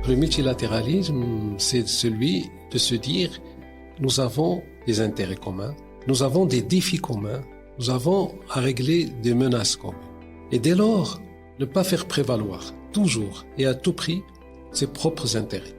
Le multilatéralisme, c'est celui de se dire, nous avons des intérêts communs, nous avons des défis communs, nous avons à régler des menaces communes. Et dès lors, ne pas faire prévaloir, toujours et à tout prix, ses propres intérêts.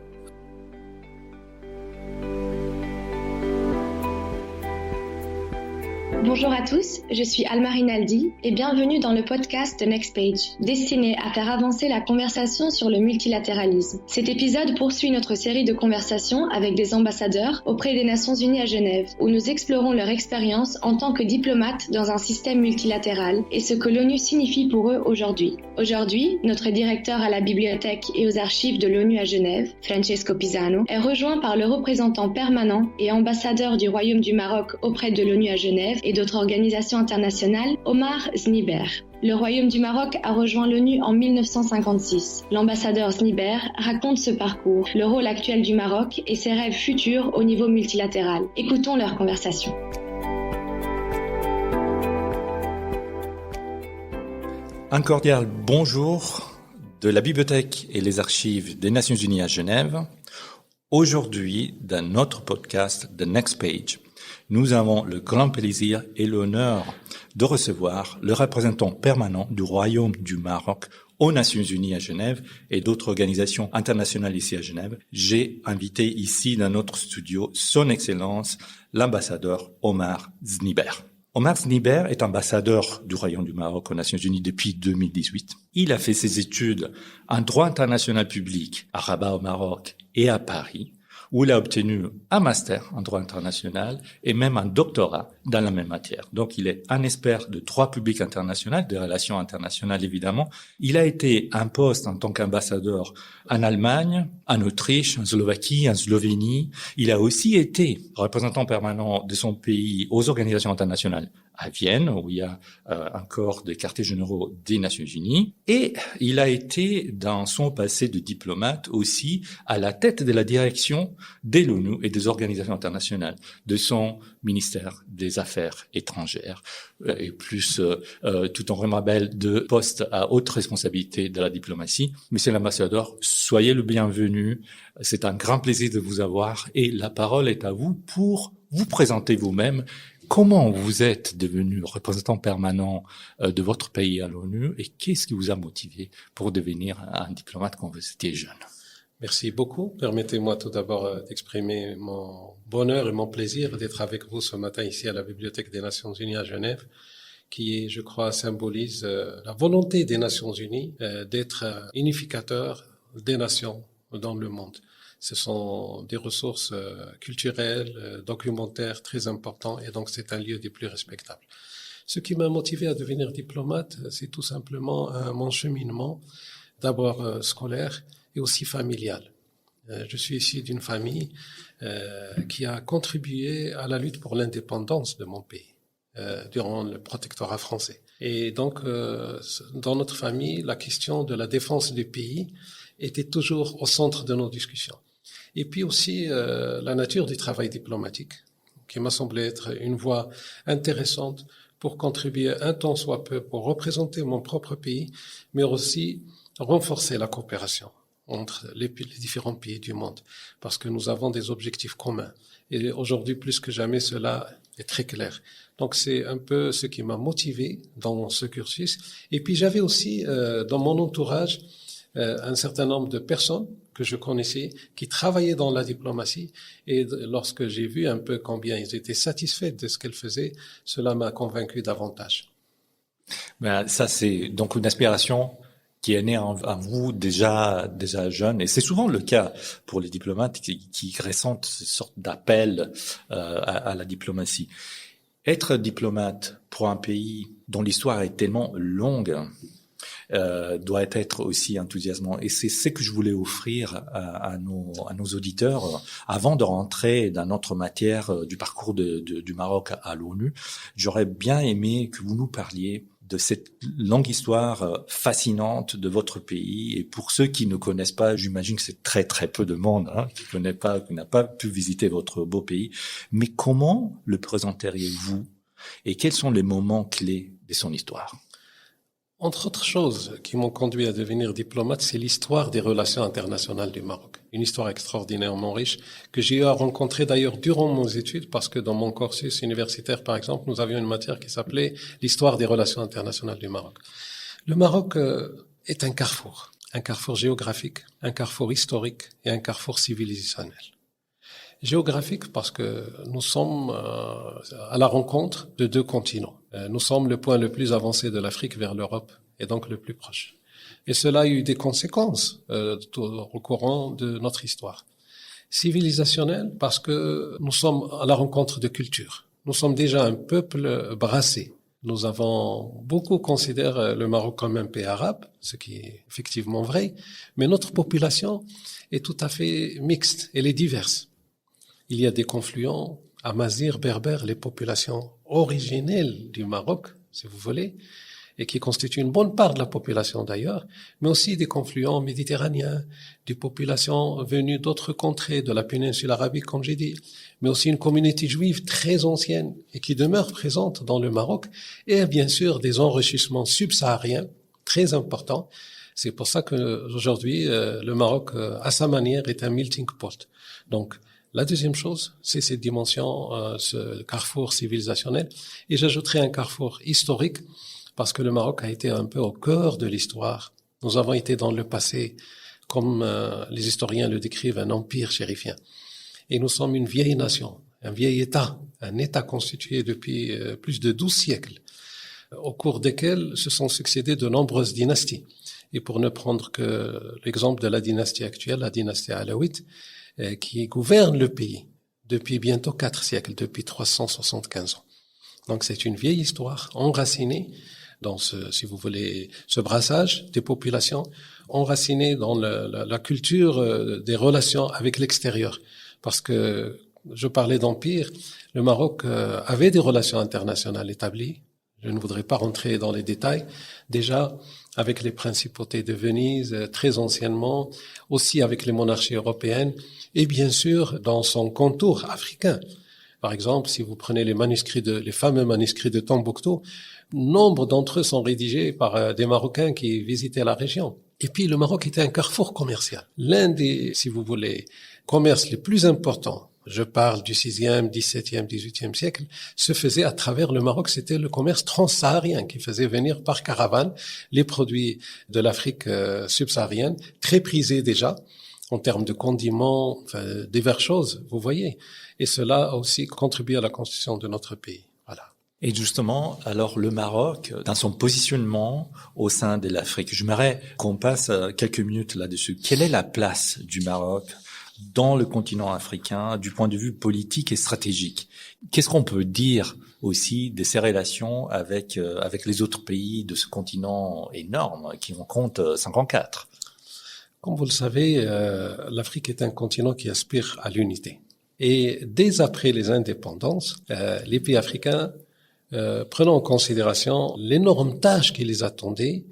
Bonjour à tous, je suis Alma Rinaldi et bienvenue dans le podcast The Next Page, destiné à faire avancer la conversation sur le multilatéralisme. Cet épisode poursuit notre série de conversations avec des ambassadeurs auprès des Nations Unies à Genève, où nous explorons leur expérience en tant que diplomates dans un système multilatéral et ce que l'ONU signifie pour eux aujourd'hui. Aujourd'hui, notre directeur à la bibliothèque et aux archives de l'ONU à Genève, Francesco Pisano, est rejoint par le représentant permanent et ambassadeur du Royaume du Maroc auprès de l'ONU à Genève et d'autres organisations internationales, Omar Sniber. Le Royaume du Maroc a rejoint l'ONU en 1956. L'ambassadeur Sniber raconte ce parcours, le rôle actuel du Maroc et ses rêves futurs au niveau multilatéral. Écoutons leur conversation. Un cordial bonjour de la Bibliothèque et les Archives des Nations Unies à Genève. Aujourd'hui, dans notre podcast The Next Page, nous avons le grand plaisir et l'honneur de recevoir le représentant permanent du Royaume du Maroc aux Nations Unies à Genève et d'autres organisations internationales ici à Genève. J'ai invité ici dans notre studio Son Excellence, l'ambassadeur Omar Sniber. Omar Sniber est ambassadeur du Royaume du Maroc aux Nations Unies depuis 2018. Il a fait ses études en droit international public à Rabat au Maroc et à Paris, où il a obtenu un master en droit international et même un doctorat dans la même matière. Donc, il est un expert de droit public international, des relations internationales évidemment. Il a été en poste en tant qu'ambassadeur en Allemagne, en Autriche, en Slovaquie, en Slovénie. Il a aussi été représentant permanent de son pays aux organisations internationales à Vienne, où il y a un corps des quartiers généraux des Nations Unies. Et il a été, dans son passé de diplomate, aussi à la tête de la direction de l'ONU et des organisations internationales, de son ministère des Affaires étrangères, et plus tout en remabel de postes à haute responsabilité de la diplomatie. Monsieur l'ambassadeur, soyez le bienvenu. C'est un grand plaisir de vous avoir et la parole est à vous pour vous présenter vous-même. Comment vous êtes devenu représentant permanent de votre pays à l'ONU et qu'est-ce qui vous a motivé pour devenir un diplomate quand vous étiez jeune? Merci beaucoup. Permettez-moi tout d'abord d'exprimer mon bonheur et mon plaisir d'être avec vous ce matin ici à la Bibliothèque des Nations Unies à Genève, qui, je crois, symbolise la volonté des Nations Unies d'être unificateur des nations dans le monde. Ce sont des ressources culturelles, documentaires très importants et donc c'est un lieu des plus respectables. Ce qui m'a motivé à devenir diplomate, c'est tout simplement mon cheminement, d'abord scolaire et aussi familial. Je suis issu d'une famille qui a contribué à la lutte pour l'indépendance de mon pays durant le protectorat français. Et donc, dans notre famille, la question de la défense du pays était toujours au centre de nos discussions. Et puis aussi la nature du travail diplomatique, qui m'a semblé être une voie intéressante pour contribuer un tant soit peu pour représenter mon propre pays, mais aussi renforcer la coopération entre les différents pays du monde, parce que nous avons des objectifs communs. Et aujourd'hui, plus que jamais, cela est très clair. Donc, c'est un peu ce qui m'a motivé dans ce cursus. Et puis, j'avais aussi dans mon entourage un certain nombre de personnes que je connaissais qui travaillaient dans la diplomatie et lorsque j'ai vu un peu combien ils étaient satisfaits de ce qu'elles faisaient, cela m'a convaincu davantage. Ben, ça, c'est donc une aspiration qui est née en vous déjà jeune, et c'est souvent le cas pour les diplomates qui ressentent cette sorte d'appel à la diplomatie. Être diplomate pour un pays dont l'histoire est tellement longue doit être aussi enthousiasmant. Et c'est ce que je voulais offrir à nos auditeurs avant de rentrer dans notre matière du parcours du Maroc à l'ONU. J'aurais bien aimé que vous nous parliez de cette longue histoire fascinante de votre pays. Et pour ceux qui ne connaissent pas, j'imagine que c'est très très peu de monde qui n'a pas pu visiter votre beau pays. Mais comment le présenteriez-vous et quels sont les moments clés de son histoire? Entre autres choses qui m'ont conduit à devenir diplomate, c'est l'histoire des relations internationales du Maroc. Une histoire extraordinairement riche que j'ai eu à rencontrer d'ailleurs durant mes études parce que dans mon cursus universitaire, par exemple, nous avions une matière qui s'appelait l'histoire des relations internationales du Maroc. Le Maroc est un carrefour géographique, un carrefour historique et un carrefour civilisationnel. Géographique parce que nous sommes à la rencontre de deux continents. Nous sommes le point le plus avancé de l'Afrique vers l'Europe et donc le plus proche. Et cela a eu des conséquences au courant de notre histoire. Civilisationnel parce que nous sommes à la rencontre de cultures. Nous sommes déjà un peuple brassé. Nous avons beaucoup considéré le Maroc comme un pays arabe, ce qui est effectivement vrai, mais notre population est tout à fait mixte, elle est diverse. Il y a des confluents amazirs, berbères, les populations originelles du Maroc, si vous voulez, et qui constituent une bonne part de la population d'ailleurs, mais aussi des confluents méditerranéens, des populations venues d'autres contrées, de la péninsule arabique, comme j'ai dit, mais aussi une communauté juive très ancienne et qui demeure présente dans le Maroc, et bien sûr des enrichissements subsahariens très importants. C'est pour ça qu'aujourd'hui, le Maroc, à sa manière, est un melting pot. Donc, la deuxième chose, c'est cette dimension, ce carrefour civilisationnel. Et j'ajouterai un carrefour historique, parce que le Maroc a été un peu au cœur de l'histoire. Nous avons été dans le passé, comme les historiens le décrivent, un empire chérifien. Et nous sommes une vieille nation, un vieil État, un État constitué depuis plus de 12 siècles, au cours desquels se sont succédées de nombreuses dynasties. Et pour ne prendre que l'exemple de la dynastie actuelle, la dynastie alaouite, qui gouverne le pays depuis bientôt 4 siècles, depuis 375 ans. Donc c'est une vieille histoire enracinée dans si vous voulez, ce brassage des populations, enracinée dans la culture des relations avec l'extérieur. Parce que je parlais d'empire, le Maroc avait des relations internationales établies. Je ne voudrais pas rentrer dans les détails. Déjà, avec les principautés de Venise, très anciennement, aussi avec les monarchies européennes, et bien sûr dans son contour africain. Par exemple, si vous prenez les fameux manuscrits de Tombouctou, nombre d'entre eux sont rédigés par des Marocains qui visitaient la région. Et puis le Maroc était un carrefour commercial. L'un des, si vous voulez, commerces les plus importants, je parle du 6e, 17e, 18e siècle, se faisait à travers le Maroc. C'était le commerce transsaharien qui faisait venir par caravane les produits de l'Afrique subsaharienne, très prisés déjà en termes de condiments, diverses choses, vous voyez. Et cela a aussi contribué à la constitution de notre pays. Voilà. Et justement, alors le Maroc, dans son positionnement au sein de l'Afrique, j'aimerais qu'on passe quelques minutes là-dessus. Quelle est la place du Maroc dans le continent africain du point de vue politique et stratégique? Qu'est-ce qu'on peut dire aussi de ces relations avec les autres pays de ce continent énorme qui en compte 54? Comme vous le savez, l'Afrique est un continent qui aspire à l'unité. Et dès après les indépendances, les pays africains, prenant en considération l'énorme tâche qui les attendait,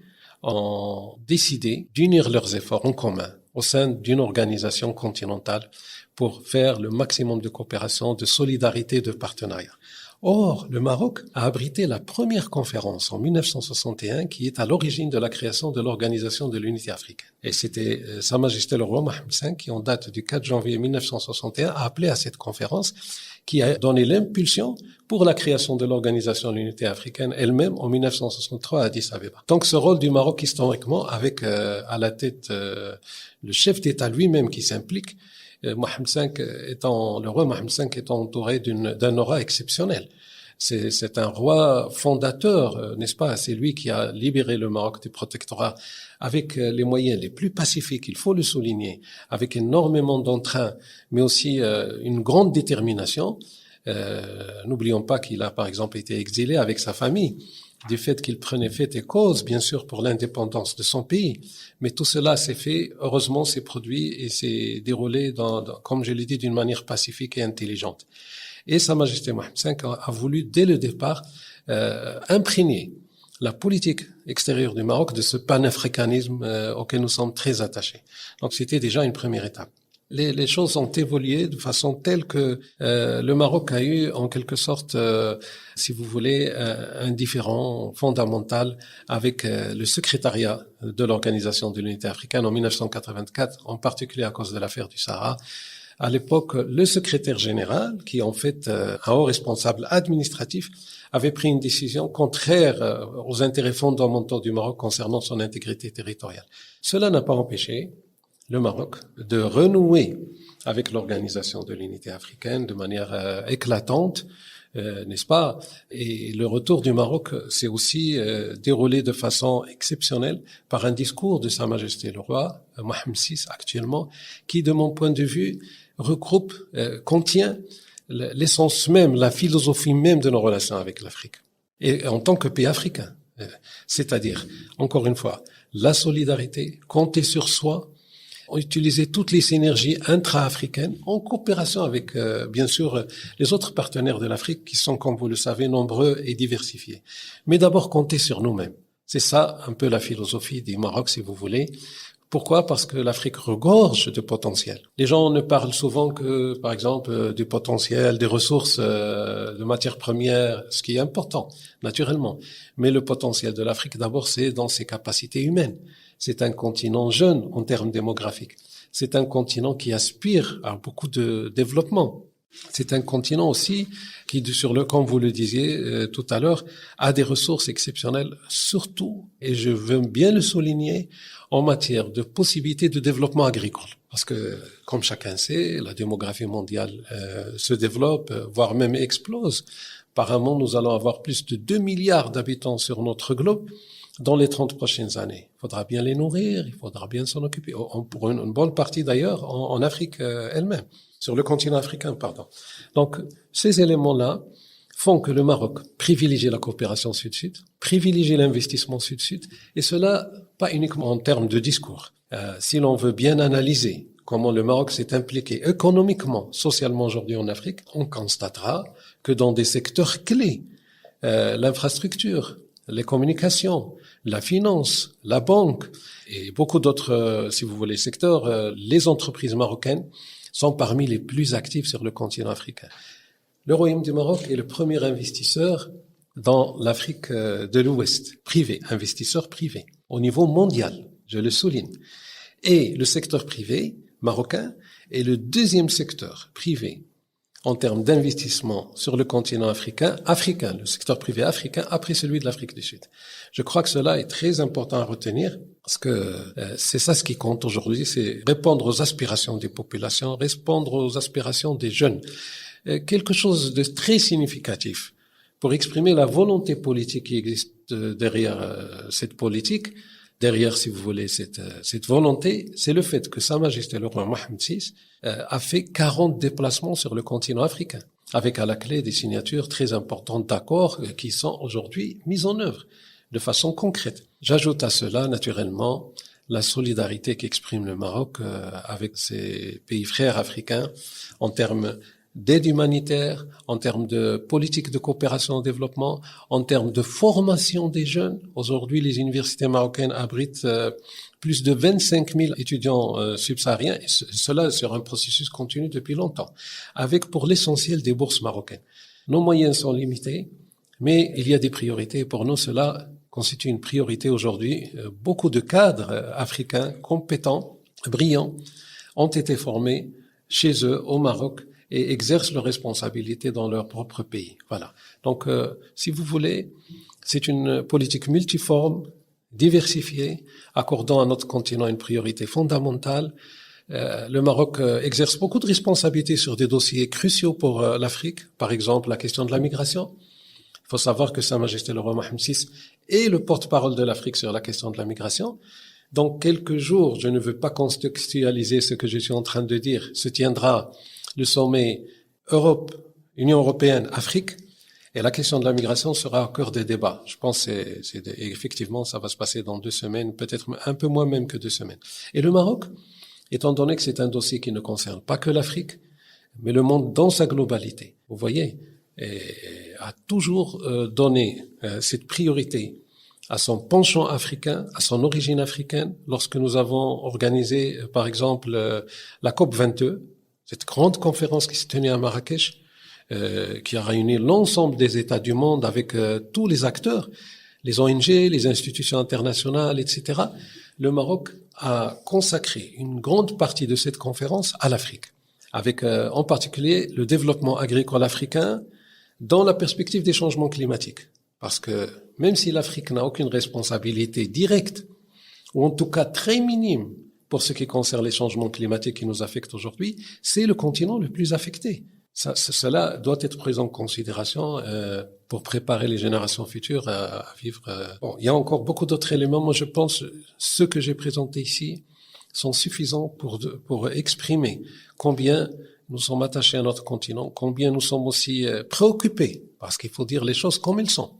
ont décidé d'unir leurs efforts en commun au sein d'une organisation continentale pour faire le maximum de coopération, de solidarité, de partenariat. Or, le Maroc a abrité la première conférence en 1961 qui est à l'origine de la création de l'Organisation de l'Unité africaine. Et c'était Sa Majesté le roi Mohamed V qui, en date du 4 janvier 1961, a appelé à cette conférence qui a donné l'impulsion pour la création de l'Organisation de l'Unité africaine elle-même en 1963 à Addis Abeba. Donc ce rôle du Maroc historiquement, avec à la tête le chef d'État lui-même qui s'implique, le roi Mohamed V étant entouré d'un aura exceptionnel. C'est un roi fondateur, n'est-ce pas? C'est lui qui a libéré le Maroc du protectorat avec les moyens les plus pacifiques, il faut le souligner, avec énormément d'entrain, mais aussi une grande détermination. N'oublions pas qu'il a, par exemple, été exilé avec sa famille, du fait qu'il prenait fait et cause, bien sûr, pour l'indépendance de son pays. Mais tout cela s'est fait, heureusement, s'est produit et s'est déroulé comme je l'ai dit, d'une manière pacifique et intelligente. Et Sa Majesté Mohamed V a voulu, dès le départ, imprégner la politique extérieure du Maroc de ce panafricanisme auquel nous sommes très attachés. Donc, c'était déjà une première étape. Les choses ont évolué de façon telle que le Maroc a eu en quelque sorte, si vous voulez, un différend fondamental avec le secrétariat de l'Organisation de l'Unité africaine en 1984, en particulier à cause de l'affaire du Sahara. À l'époque, le secrétaire général, qui est en fait un haut responsable administratif, avait pris une décision contraire aux intérêts fondamentaux du Maroc concernant son intégrité territoriale. Cela n'a pas empêché le Maroc de renouer avec l'Organisation de l'Unité africaine de manière éclatante, n'est-ce pas? Et le retour du Maroc s'est aussi déroulé de façon exceptionnelle par un discours de Sa Majesté le Roi, Mohammed VI actuellement, qui, de mon point de vue, regroupe, contient l'essence même, la philosophie même de nos relations avec l'Afrique. Et en tant que pays africain, c'est-à-dire, encore une fois, la solidarité, compter sur soi, utiliser toutes les synergies intra-africaines en coopération avec, bien sûr, les autres partenaires de l'Afrique qui sont, comme vous le savez, nombreux et diversifiés. Mais d'abord, compter sur nous-mêmes. C'est ça un peu la philosophie du Maroc, si vous voulez. Pourquoi? Parce que l'Afrique regorge de potentiel. Les gens ne parlent souvent que, par exemple, du potentiel, des ressources de matières premières, ce qui est important, naturellement. Mais le potentiel de l'Afrique, d'abord, c'est dans ses capacités humaines. C'est un continent jeune en termes démographiques. C'est un continent qui aspire à beaucoup de développement. C'est un continent aussi qui, comme vous le disiez tout à l'heure, a des ressources exceptionnelles, surtout, et je veux bien le souligner, en matière de possibilités de développement agricole. Parce que, comme chacun sait, la démographie mondiale se développe, voire même explose. Apparemment, nous allons avoir plus de 2 milliards d'habitants sur notre globe dans les 30 prochaines années. Il faudra bien les nourrir, il faudra bien s'en occuper. Pour une bonne partie d'ailleurs en Afrique elle-même. Sur le continent africain, pardon. Donc, ces éléments-là font que le Maroc privilégie la coopération sud-sud, privilégie l'investissement sud-sud, et cela pas uniquement en termes de discours. Si l'on veut bien analyser comment le Maroc s'est impliqué économiquement, socialement aujourd'hui en Afrique, on constatera que dans des secteurs clés, l'infrastructure, les communications, la finance, la banque et beaucoup d'autres, si vous voulez, secteurs, les entreprises marocaines sont parmi les plus actifs sur le continent africain. Le Royaume du Maroc est le premier investisseur dans l'Afrique de l'Ouest, privé, investisseur privé, au niveau mondial, je le souligne. Et le secteur privé marocain est le deuxième secteur privé en termes d'investissement sur le continent africain, le secteur privé africain, après celui de l'Afrique du Sud. Je crois que cela est très important à retenir, parce que c'est ça ce qui compte aujourd'hui, c'est répondre aux aspirations des populations, répondre aux aspirations des jeunes. Quelque chose de très significatif pour exprimer la volonté politique qui existe derrière cette politique, derrière, si vous voulez, cette volonté, c'est le fait que Sa Majesté le Roi Mohammed VI a fait 40 déplacements sur le continent africain, avec à la clé des signatures très importantes d'accords qui sont aujourd'hui mises en œuvre de façon concrète. J'ajoute à cela, naturellement, la solidarité qu'exprime le Maroc avec ses pays frères africains en termes d'aide humanitaire, en termes de politique de coopération au développement, en termes de formation des jeunes. Aujourd'hui, les universités marocaines abritent plus de 25 000 étudiants subsahariens, et cela sur un processus continu depuis longtemps, avec pour l'essentiel des bourses marocaines. Nos moyens sont limités, mais il y a des priorités. Pour nous, cela constitue une priorité aujourd'hui. Beaucoup de cadres africains compétents, brillants, ont été formés chez eux, au Maroc, et exercent leurs responsabilités dans leur propre pays. Voilà. Donc, si vous voulez, c'est une politique multiforme, diversifiée, accordant à notre continent une priorité fondamentale. Le Maroc exerce beaucoup de responsabilités sur des dossiers cruciaux pour l'Afrique, par exemple la question de la migration. Il faut savoir que Sa Majesté le Roi Mohammed VI est le porte-parole de l'Afrique sur la question de la migration. Dans quelques jours, je ne veux pas contextualiser ce que je suis en train de dire, se tiendra le sommet Europe, Union européenne, Afrique, et la question de la migration sera au cœur des débats. Je pense que effectivement, ça va se passer dans 2 semaines, peut-être un peu moins même que 2 semaines. Et le Maroc, étant donné que c'est un dossier qui ne concerne pas que l'Afrique, mais le monde dans sa globalité, vous voyez, a toujours donné cette priorité à son penchant africain, à son origine africaine, lorsque nous avons organisé, par exemple, la COP22, cette grande conférence qui s'est tenue à Marrakech, qui a réuni l'ensemble des États du monde avec tous les acteurs, les ONG, les institutions internationales, etc. Le Maroc a consacré une grande partie de cette conférence à l'Afrique, avec en particulier le développement agricole africain dans la perspective des changements climatiques. Parce que même si l'Afrique n'a aucune responsabilité directe, ou en tout cas très minime, pour ce qui concerne les changements climatiques qui nous affectent aujourd'hui, c'est le continent le plus affecté. Cela doit être pris en considération pour préparer les générations futures à vivre. Bon, il y a encore beaucoup d'autres éléments. Moi, je pense que ceux que j'ai présentés ici sont suffisants pour exprimer combien nous sommes attachés à notre continent, combien nous sommes aussi préoccupés, parce qu'il faut dire les choses comme elles sont,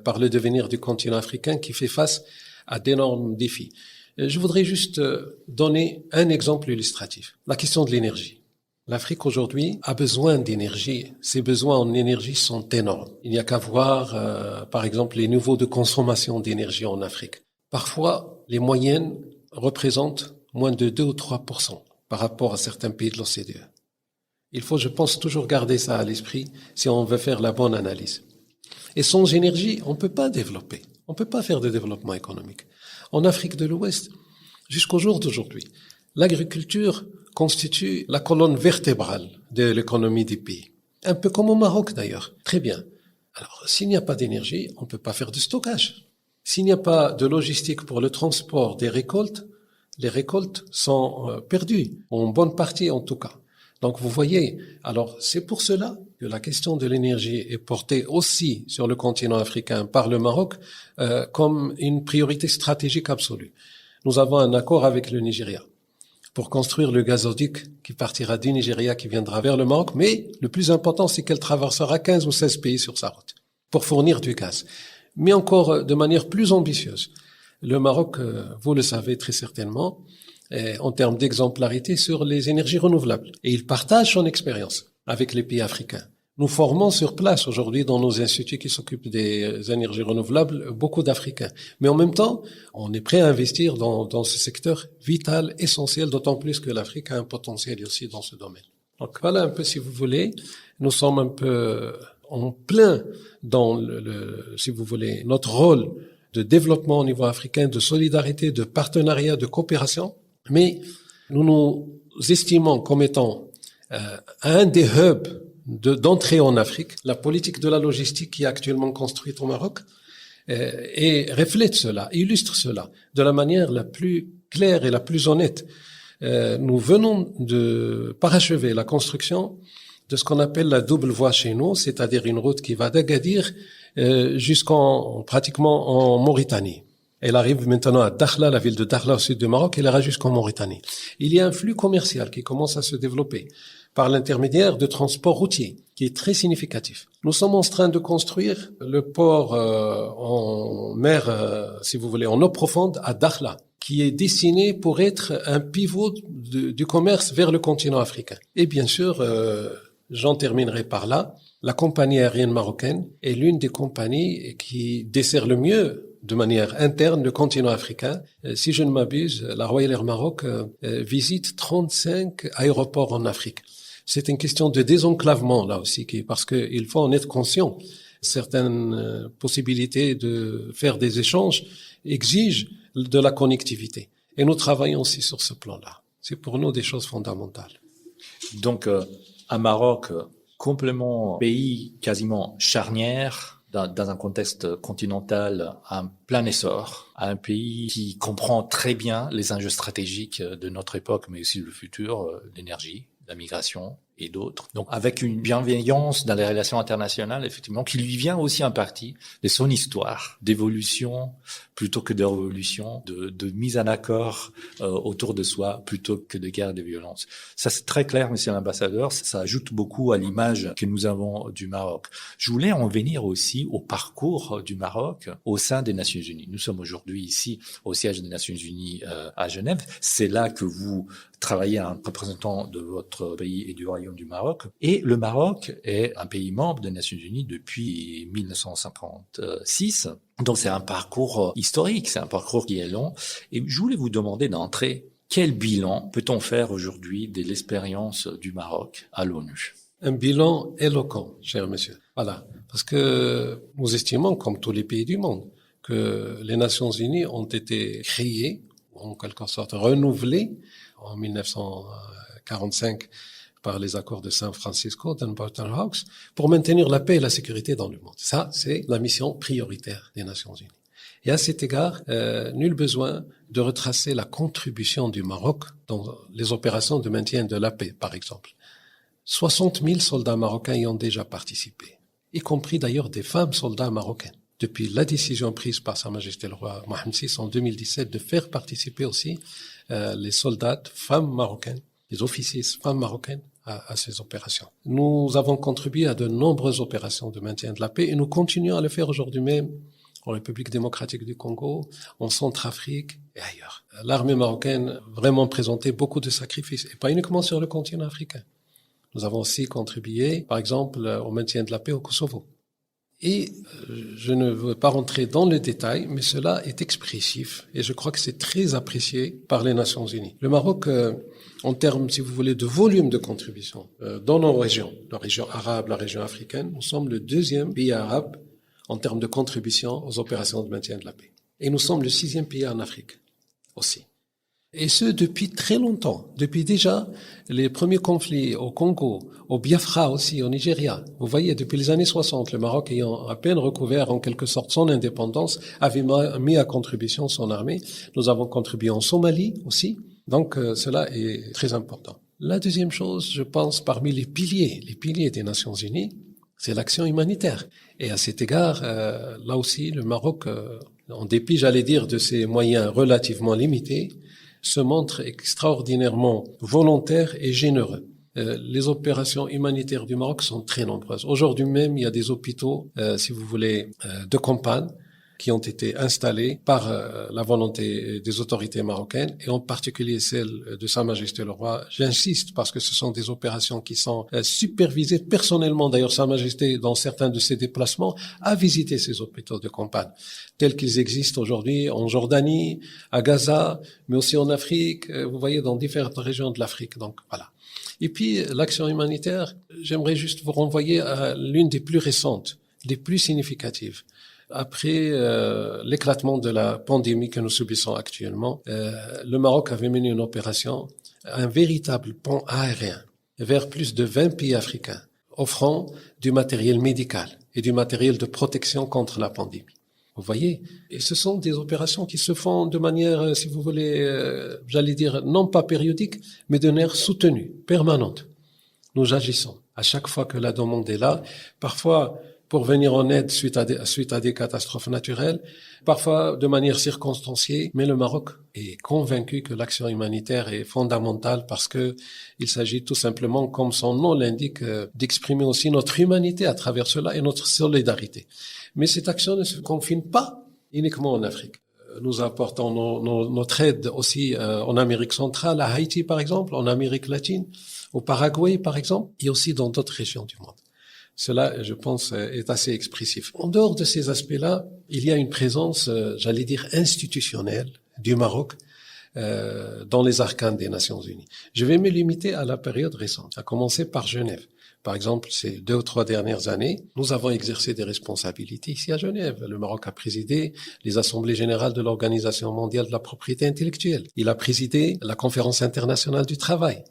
par le devenir du continent africain qui fait face à d'énormes défis. Je voudrais juste donner un exemple illustratif. La question de l'énergie. L'Afrique aujourd'hui a besoin d'énergie. Ses besoins en énergie sont énormes. Il n'y a qu'à voir, par exemple, les niveaux de consommation d'énergie en Afrique. Parfois, les moyennes représentent moins de 2 ou 3% par rapport à certains pays de l'OCDE. Il faut, je pense, toujours garder ça à l'esprit si on veut faire la bonne analyse. Et sans énergie, on ne peut pas développer. On ne peut pas faire de développement économique. En Afrique de l'Ouest, jusqu'au jour d'aujourd'hui, l'agriculture constitue la colonne vertébrale de l'économie du pays. Un peu comme au Maroc d'ailleurs. Très bien. Alors, s'il n'y a pas d'énergie, on ne peut pas faire de stockage. S'il n'y a pas de logistique pour le transport des récoltes, les récoltes sont perdues, en bonne partie en tout cas. Donc vous voyez, alors c'est pour cela que la question de l'énergie est portée aussi sur le continent africain par le Maroc comme une priorité stratégique absolue. Nous avons un accord avec le Nigeria pour construire le gazoduc qui partira du Nigeria, qui viendra vers le Maroc, mais le plus important, c'est qu'elle traversera 15 ou 16 pays sur sa route pour fournir du gaz. Mais encore de manière plus ambitieuse. Le Maroc, vous le savez très certainement, en termes d'exemplarité sur les énergies renouvelables. Et il partage son expérience avec les pays africains. Nous formons sur place aujourd'hui dans nos instituts qui s'occupent des énergies renouvelables beaucoup d'Africains. Mais en même temps, on est prêt à investir dans ce secteur vital, essentiel, d'autant plus que l'Afrique a un potentiel aussi dans ce domaine. Donc voilà un peu, si vous voulez, nous sommes un peu en plein dans si vous voulez, notre rôle de développement au niveau africain, de solidarité, de partenariat, de coopération. Mais nous nous estimons comme étant un des hubs d'entrée en Afrique. La politique de la logistique qui est actuellement construite au Maroc et reflète cela, illustre cela de la manière la plus claire et la plus honnête. Nous venons de parachever la construction de ce qu'on appelle la double voie chez nous, c'est-à-dire une route qui va d'Agadir pratiquement en Mauritanie. Elle arrive maintenant à Dakhla, la ville de Dakhla au sud du Maroc, elle ira jusqu'en Mauritanie. Il y a un flux commercial qui commence à se développer par l'intermédiaire de transport routier, qui est très significatif. Nous sommes en train de construire le port en mer, si vous voulez, en eau profonde à Dakhla, qui est destiné pour être un pivot du commerce vers le continent africain. Et bien sûr, j'en terminerai par là, la compagnie aérienne marocaine est l'une des compagnies qui dessert le mieux de manière interne le continent africain. Si je ne m'abuse, la Royal Air Maroc visite 35 aéroports en Afrique. C'est une question de désenclavement là aussi, parce qu'il faut en être conscient. Certaines possibilités de faire des échanges exigent de la connectivité. Et nous travaillons aussi sur ce plan-là. C'est pour nous des choses fondamentales. Donc, un Maroc complètement pays quasiment charnière, dans un contexte continental en plein essor, un pays qui comprend très bien les enjeux stratégiques de notre époque, mais aussi le futur, l'énergie, la migration et d'autres. Donc, avec une bienveillance dans les relations internationales, effectivement, qui lui vient aussi en partie de son histoire d'évolution plutôt que de révolution, de mise en accord autour de soi plutôt que de guerre et de violence. Ça, c'est très clair, monsieur l'ambassadeur. Ça ajoute beaucoup à l'image que nous avons du Maroc. Je voulais en venir aussi au parcours du Maroc au sein des Nations Unies. Nous sommes aujourd'hui ici au siège des Nations Unies à Genève. C'est là que vous travaillé en représentant de votre pays et du Royaume du Maroc. Et le Maroc est un pays membre des Nations Unies depuis 1956. Donc c'est un parcours historique, c'est un parcours qui est long. Et je voulais vous demander d'entrer, quel bilan peut-on faire aujourd'hui de l'expérience du Maroc à l'ONU? Un bilan éloquent, cher monsieur. Voilà. Parce que nous estimons, comme tous les pays du monde, que les Nations Unies ont été créées, en quelque sorte renouvelées, en 1945 par les accords de San Francisco, d'Bretton Woods, pour maintenir la paix et la sécurité dans le monde. Ça, c'est la mission prioritaire des Nations Unies. Et à cet égard, nul besoin de retracer la contribution du Maroc dans les opérations de maintien de la paix, par exemple. 60 000 soldats marocains y ont déjà participé, y compris d'ailleurs des femmes soldats marocains. Depuis la décision prise par Sa Majesté le Roi Mohammed VI en 2017 de faire participer aussi les soldats femmes marocaines, les officiers femmes marocaines à ces opérations. Nous avons contribué à de nombreuses opérations de maintien de la paix et nous continuons à le faire aujourd'hui même en République démocratique du Congo, en Centrafrique et ailleurs. L'armée marocaine vraiment présentait beaucoup de sacrifices, et pas uniquement sur le continent africain. Nous avons aussi contribué, par exemple, au maintien de la paix au Kosovo. Et je ne veux pas rentrer dans les détails, mais cela est expressif, et je crois que c'est très apprécié par les Nations Unies. Le Maroc, en termes, si vous voulez, de volume de contribution dans nos régions, la région arabe, la région africaine, nous sommes le deuxième pays arabe en termes de contribution aux opérations de maintien de la paix. Et nous sommes le 6e pays en Afrique aussi. Et ce, depuis très longtemps. Depuis déjà les premiers conflits au Congo, au Biafra aussi, au Nigeria. Vous voyez, depuis les années 60, le Maroc ayant à peine recouvert en quelque sorte son indépendance, avait mis à contribution son armée. Nous avons contribué en Somalie aussi. Donc cela est très important. La deuxième chose, je pense, parmi les piliers des Nations Unies, c'est l'action humanitaire. Et à cet égard, là aussi, le Maroc, en dépit, j'allais dire, de ses moyens relativement limités, se montre extraordinairement volontaire et généreux. Les opérations humanitaires du Maroc sont très nombreuses. Aujourd'hui même, il y a des hôpitaux, si vous voulez, de campagne qui ont été installés par la volonté des autorités marocaines et en particulier celle de Sa Majesté le Roi. J'insiste parce que ce sont des opérations qui sont supervisées personnellement. D'ailleurs, Sa Majesté, dans certains de ses déplacements, a visité ces hôpitaux de campagne tels qu'ils existent aujourd'hui en Jordanie, à Gaza, mais aussi en Afrique, vous voyez, dans différentes régions de l'Afrique. Donc, voilà. Et puis, l'action humanitaire, j'aimerais juste vous renvoyer à l'une des plus récentes, des plus significatives. Après l'éclatement de la pandémie que nous subissons actuellement, le Maroc avait mené une opération, un véritable pont aérien vers plus de 20 pays africains, offrant du matériel médical et du matériel de protection contre la pandémie. Vous voyez, et ce sont des opérations qui se font de manière, si vous voulez, j'allais dire, non pas périodique, mais de manière soutenue, permanente. Nous agissons à chaque fois que la demande est là, parfois pour venir en aide suite à des catastrophes naturelles, parfois de manière circonstanciée, mais le Maroc est convaincu que l'action humanitaire est fondamentale parce que il s'agit tout simplement, comme son nom l'indique, d'exprimer aussi notre humanité à travers cela et notre solidarité. Mais cette action ne se confine pas uniquement en Afrique. Nous apportons notre aide aussi en Amérique centrale, à Haïti par exemple, en Amérique latine, au Paraguay par exemple, et aussi dans d'autres régions du monde. Cela, je pense, est assez expressif. En dehors de ces aspects-là, il y a une présence, j'allais dire, institutionnelle du Maroc dans les arcanes des Nations Unies. Je vais me limiter à la période récente, à commencer par Genève. Par exemple, ces 2 ou 3 dernières années, nous avons exercé des responsabilités ici à Genève. Le Maroc a présidé les assemblées générales de l'Organisation mondiale de la propriété intellectuelle. Il a présidé la conférence internationale du travail.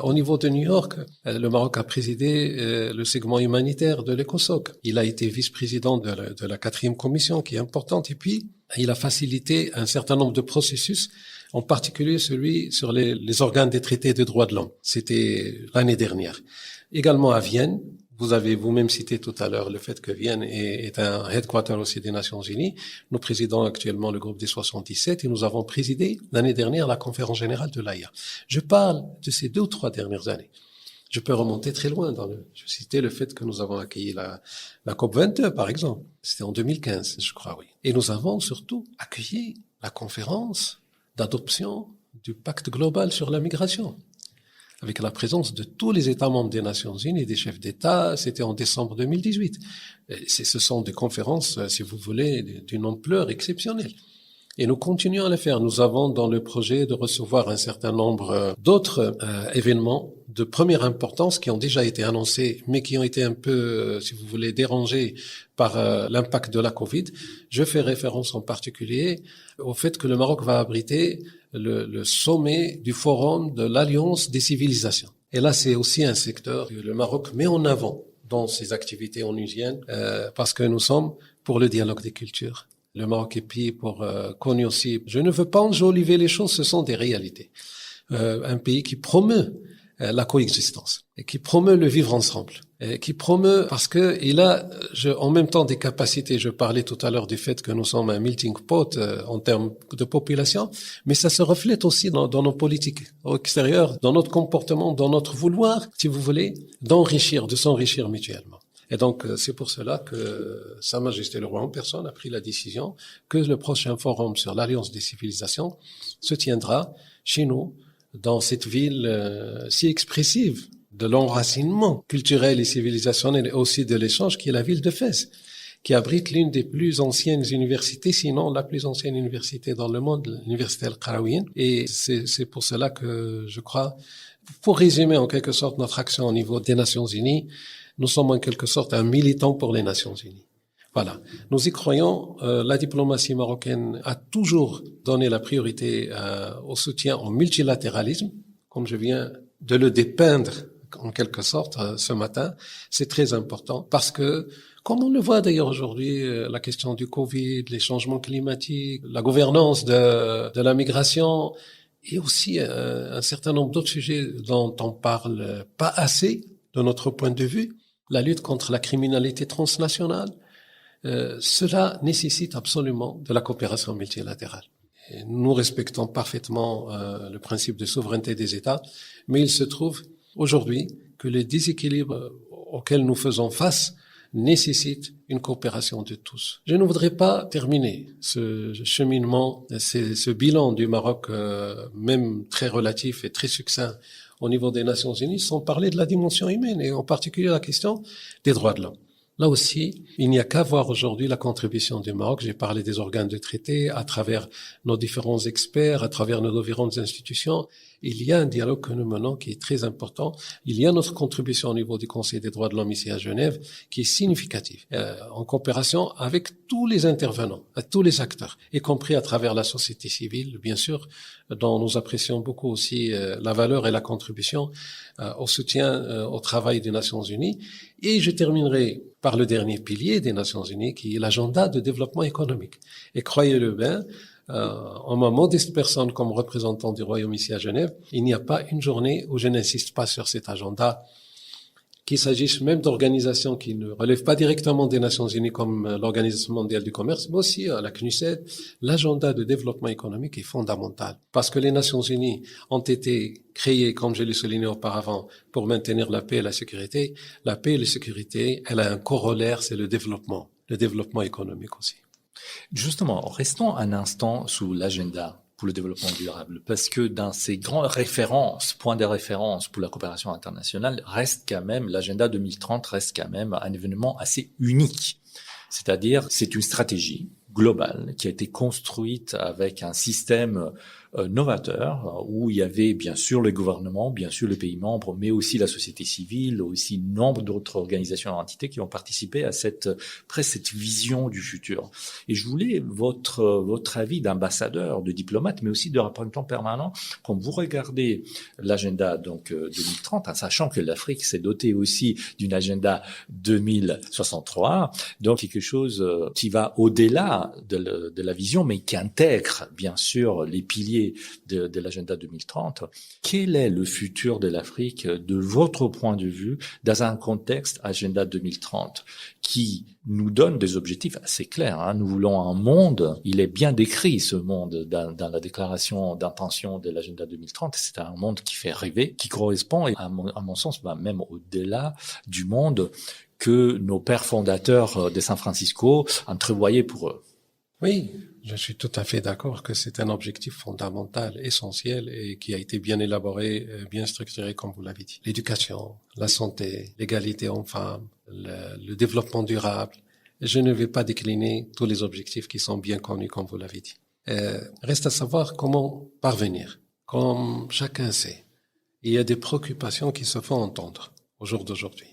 Au niveau de New York, le Maroc a présidé le segment humanitaire de l'ECOSOC. Il a été vice-président de la 4e commission, qui est importante, et puis il a facilité un certain nombre de processus, en particulier celui sur les organes des traités de droits de l'homme. C'était l'année dernière. Également à Vienne, vous avez vous-même cité tout à l'heure le fait que Vienne est un headquarter aussi des Nations Unies. Nous présidons actuellement le groupe des 77 et nous avons présidé l'année dernière la conférence générale de l'AIA. Je parle de ces 2 ou 3 dernières années. Je peux remonter très loin je citais le fait que nous avons accueilli la COP22 par exemple. C'était en 2015, je crois, oui. Et nous avons surtout accueilli la conférence d'adoption du pacte global sur la migration, avec la présence de tous les États membres des Nations Unies, des chefs d'État. C'était en décembre 2018. Ce sont des conférences, si vous voulez, d'une ampleur exceptionnelle. Et nous continuons à le faire. Nous avons dans le projet de recevoir un certain nombre d'autres événements de première importance qui ont déjà été annoncés, mais qui ont été un peu, si vous voulez, dérangés par l'impact de la Covid. Je fais référence en particulier au fait que le Maroc va abriter le sommet du Forum de l'Alliance des civilisations. Et là, c'est aussi un secteur que le Maroc met en avant dans ses activités onusiennes, parce que nous sommes pour le dialogue des cultures. Le Maroc est pays connu aussi. Je ne veux pas enjoliver les choses, ce sont des réalités. Un pays qui promeut la coexistence et qui promeut le vivre ensemble, et qui promeut parce que il a en même temps des capacités. Je parlais tout à l'heure du fait que nous sommes un melting pot en termes de population, mais ça se reflète aussi dans nos politiques au extérieur, dans notre comportement, dans notre vouloir, si vous voulez, de s'enrichir mutuellement. Et donc, c'est pour cela que Sa Majesté le Roi en personne a pris la décision que le prochain forum sur l'Alliance des civilisations se tiendra chez nous, dans cette ville si expressive de l'enracinement culturel et civilisationnel et aussi de l'échange, qui est la ville de Fès, qui abrite l'une des plus anciennes universités, sinon la plus ancienne université dans le monde, l'université Al-Qarawiyyin. Et c'est pour cela que je crois, pour résumer en quelque sorte notre action au niveau des Nations Unies, nous sommes en quelque sorte un militant pour les Nations Unies. Voilà. Nous y croyons. La diplomatie marocaine a toujours donné la priorité au soutien au multilatéralisme, comme je viens de le dépeindre en quelque sorte ce matin. C'est très important parce que, comme on le voit d'ailleurs aujourd'hui, la question du Covid, les changements climatiques, la gouvernance de la migration et aussi un certain nombre d'autres sujets dont on parle pas assez de notre point de vue, la lutte contre la criminalité transnationale, cela nécessite absolument de la coopération multilatérale. Et nous respectons parfaitement le principe de souveraineté des États, mais il se trouve aujourd'hui que les déséquilibres auxquels nous faisons face nécessitent une coopération de tous. Je ne voudrais pas terminer ce cheminement, ce bilan du Maroc, même très relatif et très succinct au niveau des Nations Unies, sans parler de la dimension humaine et en particulier la question des droits de l'homme. Là aussi, il n'y a qu'à voir aujourd'hui la contribution du Maroc. J'ai parlé des organes de traité, à travers nos différents experts, à travers nos différentes institutions. Il y a un dialogue que nous menons qui est très important. Il y a notre contribution au niveau du Conseil des droits de l'homme ici à Genève qui est significative, en coopération avec tous les intervenants, tous les acteurs, y compris à travers la société civile, bien sûr, dont nous apprécions beaucoup aussi la valeur et la contribution au soutien au travail des Nations Unies. Et je terminerai par le dernier pilier des Nations Unies, qui est l'agenda de développement économique. Et croyez-le bien, en ma modeste personne comme représentant du Royaume ici à Genève, il n'y a pas une journée où je n'insiste pas sur cet agenda, qu'il s'agisse même d'organisations qui ne relèvent pas directement des Nations Unies comme l'Organisation mondiale du commerce, mais aussi à la CNUSED. L'agenda de développement économique est fondamental parce que les Nations Unies ont été créées, comme je l'ai souligné auparavant, pour maintenir la paix et la sécurité. La paix et la sécurité, elle a un corollaire, c'est le développement économique aussi. Justement, restons un instant sous l'agenda pour le développement durable, parce que dans ces grandes références, points de référence pour la coopération internationale, l'agenda 2030 reste quand même un événement assez unique. C'est-à-dire, c'est une stratégie globale qui a été construite avec un système novateur où il y avait bien sûr le gouvernement, bien sûr les pays membres, mais aussi la société civile, aussi nombre d'autres organisations et entités qui ont participé à cette vision du futur. Et je voulais votre avis d'ambassadeur, de diplomate, mais aussi de représentant permanent quand vous regardez l'agenda 2030, en sachant que l'Afrique s'est dotée aussi d'une agenda 2063, donc quelque chose qui va au-delà de la vision, mais qui intègre bien sûr les piliers de l'agenda 2030. Quel est le futur de l'Afrique de votre point de vue dans un contexte agenda 2030 qui nous donne des objectifs assez clairs, Nous voulons un monde, il est bien décrit ce monde dans la déclaration d'intention de l'agenda 2030, c'est un monde qui fait rêver, qui correspond à mon sens même au-delà du monde que nos pères fondateurs de San Francisco entrevoyaient pour eux. Oui, je suis tout à fait d'accord que c'est un objectif fondamental, essentiel et qui a été bien élaboré, bien structuré, comme vous l'avez dit. L'éducation, la santé, l'égalité hommes-femmes, le développement durable. Je ne vais pas décliner tous les objectifs qui sont bien connus, comme vous l'avez dit. Reste à savoir comment parvenir. Comme chacun sait, il y a des préoccupations qui se font entendre au jour d'aujourd'hui.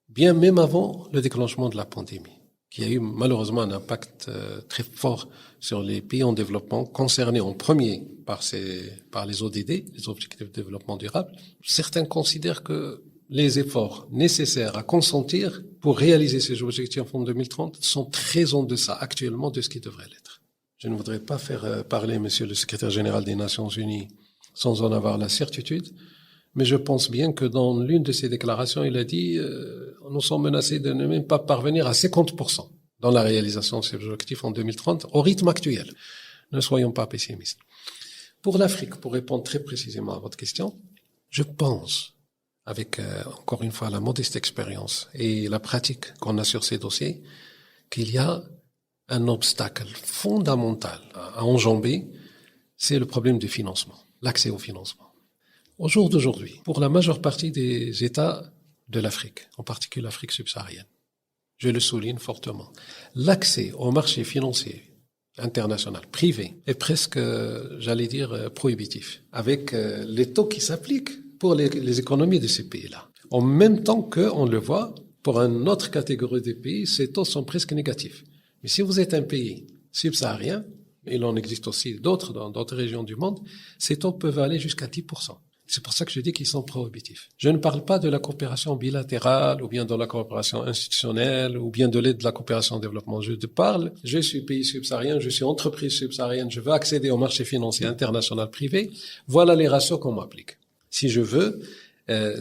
Bien même avant le déclenchement de la pandémie, qui a eu malheureusement un impact très fort sur les pays en développement, concernés en premier par les ODD, les objectifs de développement durable. Certains considèrent que les efforts nécessaires à consentir pour réaliser ces objectifs en 2030 sont très en deçà actuellement de ce qui devrait l'être. Je ne voudrais pas faire parler Monsieur le Secrétaire général des Nations Unies sans en avoir la certitude, mais je pense bien que dans l'une de ses déclarations, il a dit nous sommes menacés de ne même pas parvenir à 50% dans la réalisation de ces objectifs en 2030 au rythme actuel. Ne soyons pas pessimistes. Pour l'Afrique, pour répondre très précisément à votre question, je pense, avec encore une fois la modeste expérience et la pratique qu'on a sur ces dossiers, qu'il y a un obstacle fondamental à enjamber, c'est le problème du financement, l'accès au financement. Au jour d'aujourd'hui, pour la majeure partie des États de l'Afrique, en particulier l'Afrique subsaharienne, je le souligne fortement, l'accès au marché financier international, privé, est presque, j'allais dire, prohibitif, avec les taux qui s'appliquent pour les économies de ces pays-là. En même temps qu'on le voit, pour une autre catégorie de pays, ces taux sont presque négatifs. Mais si vous êtes un pays subsaharien, il en existe aussi d'autres dans d'autres régions du monde, ces taux peuvent aller jusqu'à 10%. C'est pour ça que je dis qu'ils sont prohibitifs. Je ne parle pas de la coopération bilatérale ou bien de la coopération institutionnelle ou bien de l'aide de la coopération au développement. Je suis pays subsaharien, je suis entreprise subsaharienne, je veux accéder au marché financier international privé. Voilà les ratios qu'on m'applique. Si je veux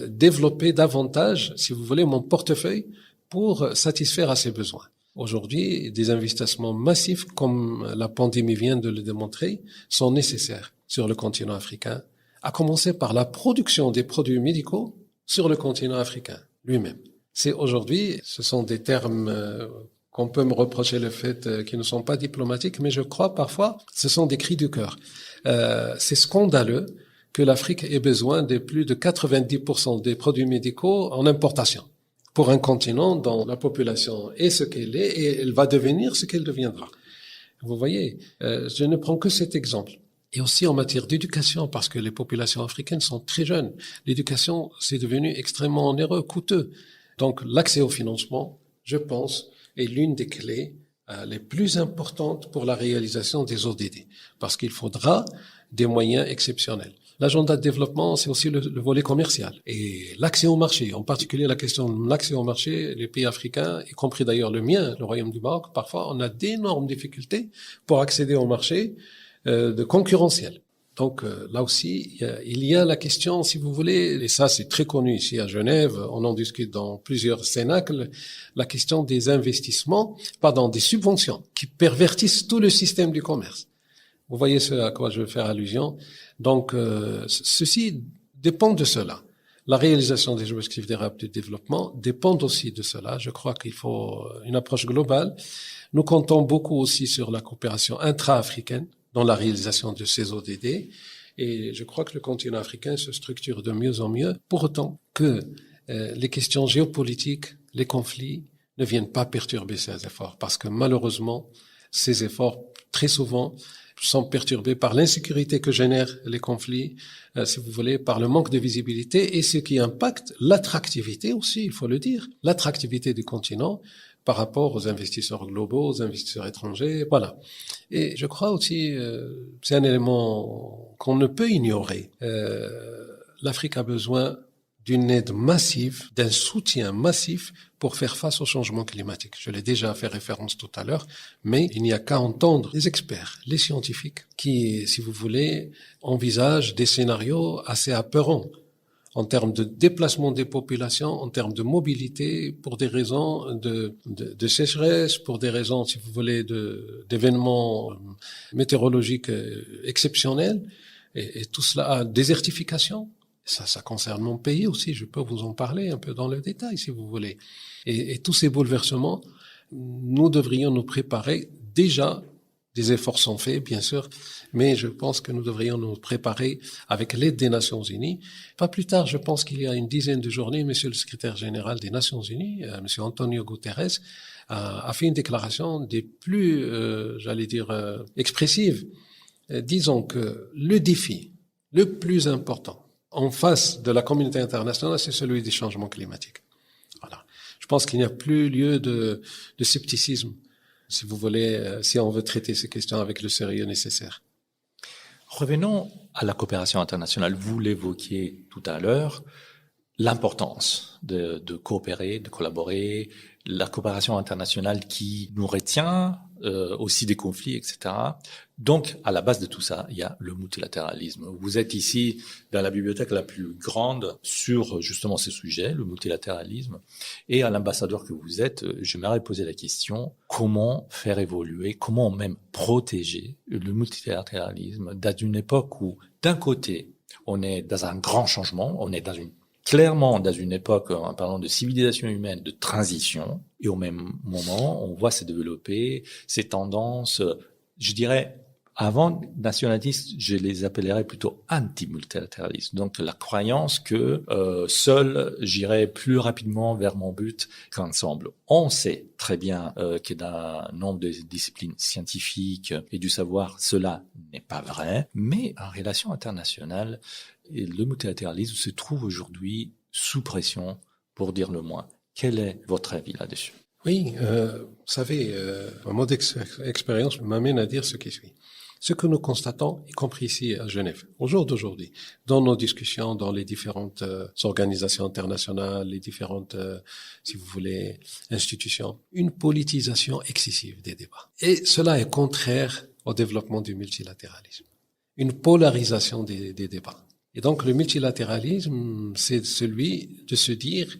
développer davantage, si vous voulez, mon portefeuille pour satisfaire à ces besoins. Aujourd'hui, des investissements massifs, comme la pandémie vient de le démontrer, sont nécessaires sur le continent africain, à commencer par la production des produits médicaux sur le continent africain lui-même. C'est aujourd'hui, ce sont des termes qu'on peut me reprocher le fait qu'ils ne sont pas diplomatiques, mais je crois parfois, ce sont des cris du cœur. C'est scandaleux que l'Afrique ait besoin de plus de 90% des produits médicaux en importation. Pour un continent dont la population est ce qu'elle est et elle va devenir ce qu'elle deviendra. Vous voyez, je ne prends que cet exemple. Et aussi en matière d'éducation, parce que les populations africaines sont très jeunes. L'éducation, c'est devenu extrêmement onéreux, coûteux. Donc l'accès au financement, je pense, est l'une des clés les plus importantes pour la réalisation des ODD, parce qu'il faudra des moyens exceptionnels. L'agenda de développement, c'est aussi le volet commercial. Et l'accès au marché, en particulier la question de l'accès au marché, les pays africains, y compris d'ailleurs le mien, le Royaume du Maroc, parfois on a d'énormes difficultés pour accéder au marché de concurrentiel. Donc là aussi, il y a la question, si vous voulez, et ça c'est très connu ici à Genève, on en discute dans plusieurs cénacles, la question des des subventions qui pervertissent tout le système du commerce. Vous voyez ce à quoi je veux faire allusion. Donc, ceci dépend de cela. La réalisation des objectifs durables de développement dépend aussi de cela. Je crois qu'il faut une approche globale. Nous comptons beaucoup aussi sur la coopération intra-africaine dans la réalisation de ces ODD. Et je crois que le continent africain se structure de mieux en mieux, pour autant que les questions géopolitiques, les conflits ne viennent pas perturber ces efforts. Parce que malheureusement, ces efforts, très souvent, sont perturbés par l'insécurité que génèrent les conflits, si vous voulez, par le manque de visibilité et ce qui impacte l'attractivité aussi, il faut le dire, l'attractivité du continent par rapport aux investisseurs globaux, aux investisseurs étrangers, voilà. Et je crois aussi, c'est un élément qu'on ne peut ignorer, l'Afrique a besoin d'une aide massive, d'un soutien massif pour faire face au changement climatique. Je l'ai déjà fait référence tout à l'heure, mais il n'y a qu'à entendre les experts, les scientifiques, qui, si vous voulez, envisagent des scénarios assez apeurants en termes de déplacement des populations, en termes de mobilité, pour des raisons de sécheresse, pour des raisons, si vous voulez, d'événements météorologiques exceptionnels, et tout cela, désertification. Ça concerne mon pays aussi, je peux vous en parler un peu dans le détail si vous voulez. Et tous ces bouleversements, nous devrions nous préparer déjà Des efforts sont faits, bien sûr, mais je pense que nous devrions nous préparer avec l'aide des Nations Unies. Pas plus tard, je pense qu'il y a une dizaine de journées, Monsieur le secrétaire général des Nations Unies, Monsieur Antonio Guterres, a fait une déclaration des plus, expressives, disons que le défi le plus important en face de la communauté internationale, c'est celui des changements climatiques. Voilà. Je pense qu'il n'y a plus lieu de scepticisme, si vous voulez, si on veut traiter ces questions avec le sérieux nécessaire. Revenons à la coopération internationale. Vous l'évoquiez tout à l'heure, l'importance de coopérer, de collaborer, la coopération internationale qui nous retient, aussi des conflits, etc. Donc, à la base de tout ça, il y a le multilatéralisme. Vous êtes ici dans la bibliothèque la plus grande sur justement ces sujets, le multilatéralisme. Et à l'ambassadeur que vous êtes, j'aimerais poser la question, comment faire évoluer, comment même protéger le multilatéralisme dans une époque où, d'un côté, on est dans un grand changement, on est clairement dans une époque, en parlant de civilisation humaine, de transition, et au même moment, on voit se développer ces tendances, je dirais, avant nationalistes, je les appellerais plutôt anti-multilatéralistes. Donc la croyance que seul j'irai plus rapidement vers mon but qu'ensemble. On sait très bien que dans un nombre de disciplines scientifiques et du savoir, cela n'est pas vrai, mais en relation internationale, le multilatéralisme se trouve aujourd'hui sous pression, pour dire le moins. Quel est votre avis là-dessus? Oui, vous savez, un mode d'expérience m'amène à dire ce qui suit. Ce que nous constatons, y compris ici à Genève, au jour d'aujourd'hui, dans nos discussions, dans les différentes organisations internationales, les différentes, si vous voulez, institutions, une politisation excessive des débats. Et cela est contraire au développement du multilatéralisme. Une polarisation des débats. Et donc le multilatéralisme, c'est celui de se dire,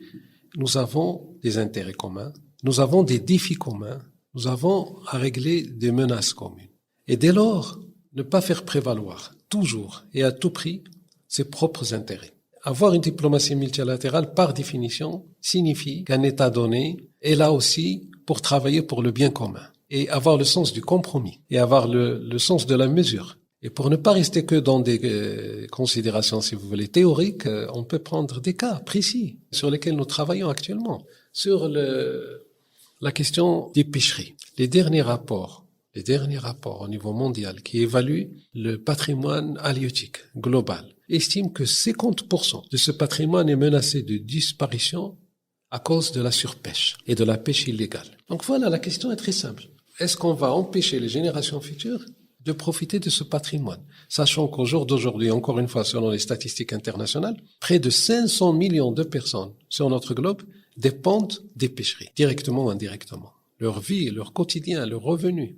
nous avons des intérêts communs, nous avons des défis communs, nous avons à régler des menaces communes. Et dès lors, ne pas faire prévaloir toujours et à tout prix ses propres intérêts. Avoir une diplomatie multilatérale, par définition, signifie qu'un État donné est là aussi pour travailler pour le bien commun et avoir le sens du compromis et avoir le sens de la mesure. Et pour ne pas rester que dans des considérations, si vous voulez, théoriques, on peut prendre des cas précis sur lesquels nous travaillons actuellement. Sur la question des pêcheries. Les derniers rapports au niveau mondial qui évaluent le patrimoine halieutique global estiment que 50% de ce patrimoine est menacé de disparition à cause de la surpêche et de la pêche illégale. Donc voilà, la question est très simple. Est-ce qu'on va empêcher les générations futures de profiter de ce patrimoine, sachant qu'au jour d'aujourd'hui, encore une fois, selon les statistiques internationales, près de 500 millions de personnes sur notre globe dépendent des pêcheries, directement ou indirectement. Leur vie, leur quotidien, leurs revenus.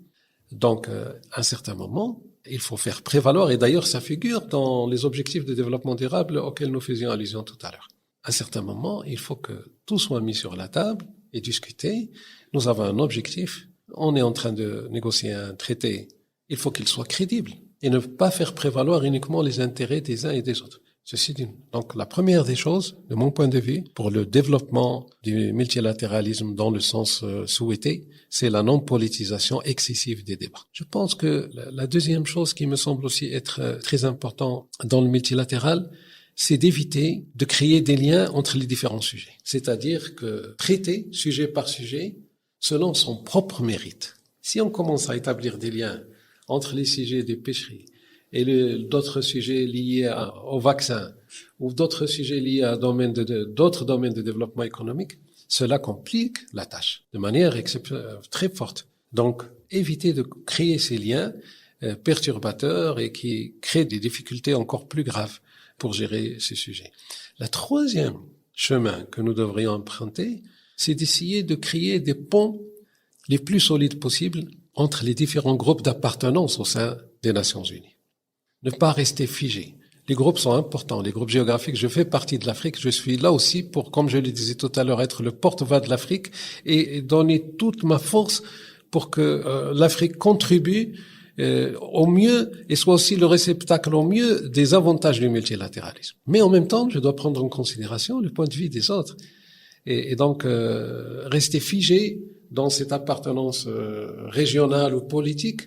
Donc, à un certain moment, il faut faire prévaloir, et d'ailleurs, ça figure dans les objectifs de développement durable auxquels nous faisions allusion tout à l'heure. À un certain moment, il faut que tout soit mis sur la table et discuté. Nous avons un objectif. On est en train de négocier un traité. Il faut qu'il soit crédible et ne pas faire prévaloir uniquement les intérêts des uns et des autres. Ceci dit, donc la première des choses, de mon point de vue, pour le développement du multilatéralisme dans le sens souhaité, c'est la non-politisation excessive des débats. Je pense que la deuxième chose qui me semble aussi être très important dans le multilatéral, c'est d'éviter de créer des liens entre les différents sujets. C'est-à-dire que traiter sujet par sujet selon son propre mérite. Si on commence à établir des liens entre les sujets des pêcheries et d'autres sujets liés au vaccin ou d'autres sujets liés à d'autres domaines de développement économique, cela complique la tâche de manière très forte. Donc, éviter de créer ces liens perturbateurs et qui créent des difficultés encore plus graves pour gérer ces sujets. Le troisième chemin que nous devrions emprunter, c'est d'essayer de créer des ponts les plus solides possibles entre les différents groupes d'appartenance au sein des Nations Unies. Ne pas rester figé. Les groupes sont importants, les groupes géographiques. Je fais partie de l'Afrique. Je suis là aussi pour, comme je le disais tout à l'heure, être le porte-voix de l'Afrique et donner toute ma force pour que l'Afrique contribue au mieux et soit aussi le réceptacle au mieux des avantages du multilatéralisme. Mais en même temps, je dois prendre en considération le point de vue des autres. Et donc, rester figé dans cette appartenance régionale ou politique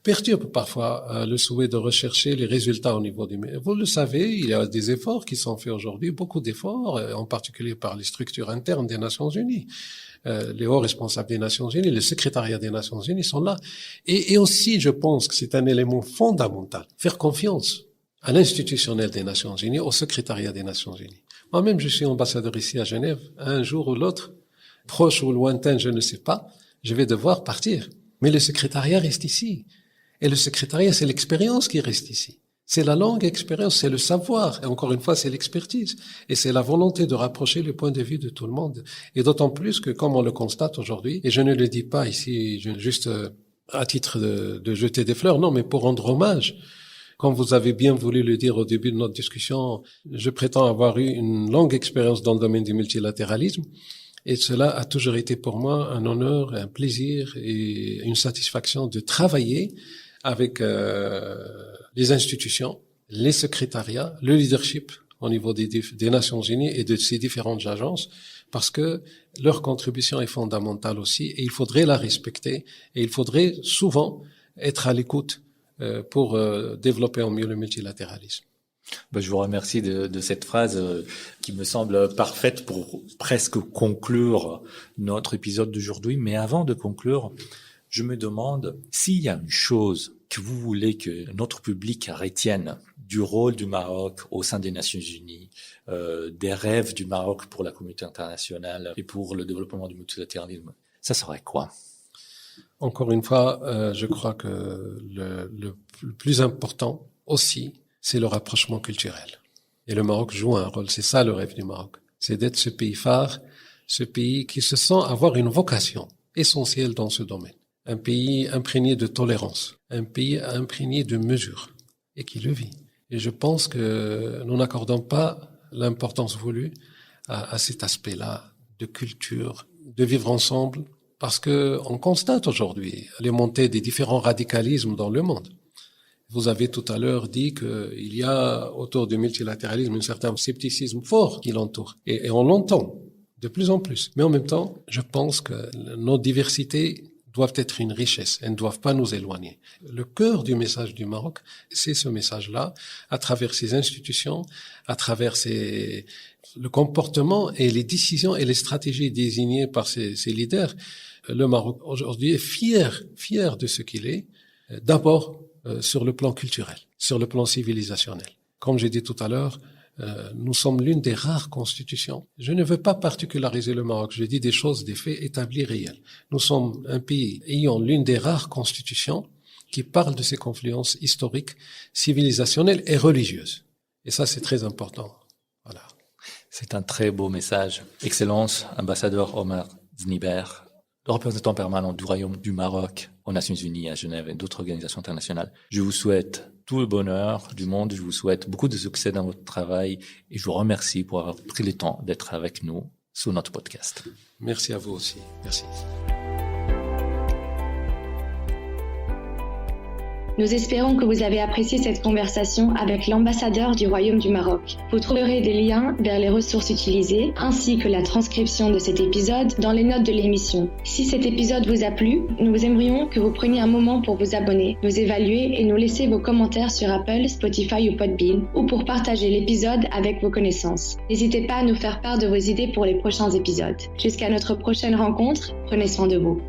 perturbe parfois le souhait de rechercher les résultats au niveau du... Vous le savez, il y a des efforts qui sont faits aujourd'hui, beaucoup d'efforts, en particulier par les structures internes des Nations Unies. Les hauts responsables des Nations Unies, le secrétariat des Nations Unies sont là. Et aussi, je pense que c'est un élément fondamental, faire confiance à l'institutionnel des Nations Unies, au secrétariat des Nations Unies. Moi-même, je suis ambassadeur ici à Genève. Un jour ou l'autre, proche ou lointain, je ne sais pas, je vais devoir partir. Mais le secrétariat reste ici. Et le secrétariat, c'est l'expérience qui reste ici. C'est la longue expérience, c'est le savoir. Et encore une fois, c'est l'expertise. Et c'est la volonté de rapprocher le point de vue de tout le monde. Et d'autant plus que, comme on le constate aujourd'hui, et je ne le dis pas ici juste à titre de jeter des fleurs, non, mais pour rendre hommage. Comme vous avez bien voulu le dire au début de notre discussion, je prétends avoir eu une longue expérience dans le domaine du multilatéralisme. Et cela a toujours été pour moi un honneur, un plaisir et une satisfaction de travailler avec les institutions, les secrétariats, le leadership au niveau des Nations Unies et de ces différentes agences, parce que leur contribution est fondamentale aussi et il faudrait la respecter et il faudrait souvent être à l'écoute pour développer au mieux le multilatéralisme. Je vous remercie de cette phrase qui me semble parfaite pour presque conclure notre épisode d'aujourd'hui. Mais avant de conclure, je me demande s'il y a une chose que vous voulez que notre public retienne du rôle du Maroc au sein des Nations Unies, des rêves du Maroc pour la communauté internationale et pour le développement du multilatéralisme. Ça serait quoi ? Encore une fois, je crois que le plus important aussi, c'est le rapprochement culturel. Et le Maroc joue un rôle, c'est ça le rêve du Maroc. C'est d'être ce pays phare, ce pays qui se sent avoir une vocation essentielle dans ce domaine. Un pays imprégné de tolérance, un pays imprégné de mesures et qui le vit. Et je pense que nous n'accordons pas l'importance voulue à cet aspect-là de culture, de vivre ensemble, parce que on constate aujourd'hui les montées des différents radicalismes dans le monde. Vous avez tout à l'heure dit qu'il y a autour du multilatéralisme un certain scepticisme fort qui l'entoure. Et on l'entend de plus en plus. Mais en même temps, je pense que nos diversités doivent être une richesse. Elles ne doivent pas nous éloigner. Le cœur du message du Maroc, c'est ce message-là, à travers ses institutions, à travers le comportement et les décisions et les stratégies désignées par ses leaders. Le Maroc aujourd'hui est fier de ce qu'il est. D'abord, sur le plan culturel, sur le plan civilisationnel. Comme j'ai dit tout à l'heure, nous sommes l'une des rares constitutions. Je ne veux pas particulariser le Maroc, je dis des choses, des faits établis réels. Nous sommes un pays ayant l'une des rares constitutions qui parle de ses confluences historiques, civilisationnelles et religieuses. Et ça, c'est très important. Voilà. C'est un très beau message. Excellence, ambassadeur Omar Dniber, le représentant permanent du Royaume du Maroc aux Nations Unies à Genève et d'autres organisations internationales. Je vous souhaite tout le bonheur du monde, je vous souhaite beaucoup de succès dans votre travail et je vous remercie pour avoir pris le temps d'être avec nous sur notre podcast. Merci à vous aussi. Merci. Nous espérons que vous avez apprécié cette conversation avec l'ambassadeur du Royaume du Maroc. Vous trouverez des liens vers les ressources utilisées ainsi que la transcription de cet épisode dans les notes de l'émission. Si cet épisode vous a plu, nous aimerions que vous preniez un moment pour vous abonner, nous évaluer et nous laisser vos commentaires sur Apple, Spotify ou Podbean ou pour partager l'épisode avec vos connaissances. N'hésitez pas à nous faire part de vos idées pour les prochains épisodes. Jusqu'à notre prochaine rencontre, prenez soin de vous.